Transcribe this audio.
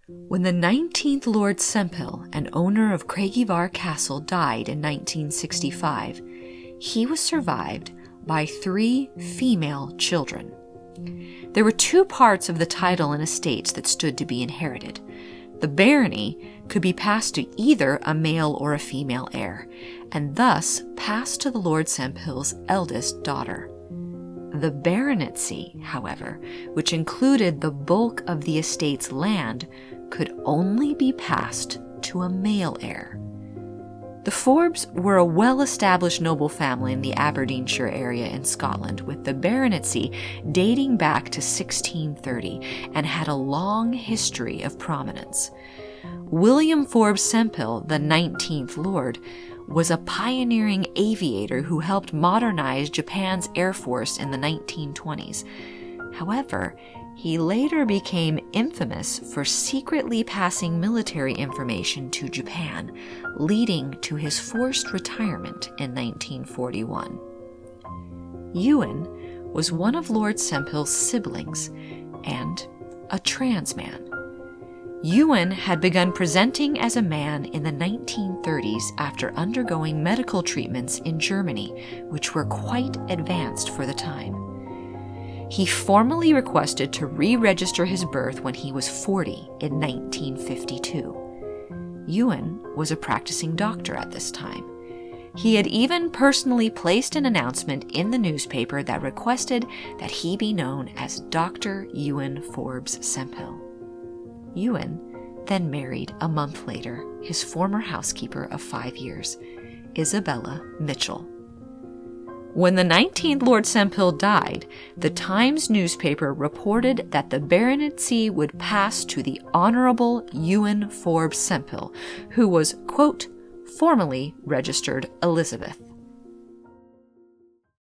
When the 19th Lord Sempill, and owner of Craigievar Castle, died in 1965, he was survived by 3 female children. There were 2 parts of the title and estates that stood to be inherited. The barony could be passed to either a male or a female heir, and thus passed to the Lord Sempill's eldest daughter. The baronetcy, however, which included the bulk of the estate's land, could only be passed to a male heir. The Forbes were a well-established noble family in the Aberdeenshire area in Scotland, with the baronetcy dating back to 1630 and had a long history of prominence. William Forbes Sempill, the 19th Lord, was a pioneering aviator who helped modernize Japan's Air Force in the 1920s. However, he later became infamous for secretly passing military information to Japan, leading to his forced retirement in 1941. Ewan was one of Lord Sempill's siblings and a trans man. Ewan had begun presenting as a man in the 1930s after undergoing medical treatments in Germany, which were quite advanced for the time. He formally requested to re-register his birth when he was 40 in 1952. Ewan was a practicing doctor at this time. He had even personally placed an announcement in the newspaper that requested that he be known as Dr. Ewan Forbes Sempill. Ewan then married a month later his former housekeeper of 5 years, Isabella Mitchell. When the 19th Lord Sempill died, the Times newspaper reported that the baronetcy would pass to the Honorable Ewan Forbes Sempill, who was, quote, formally registered Elizabeth.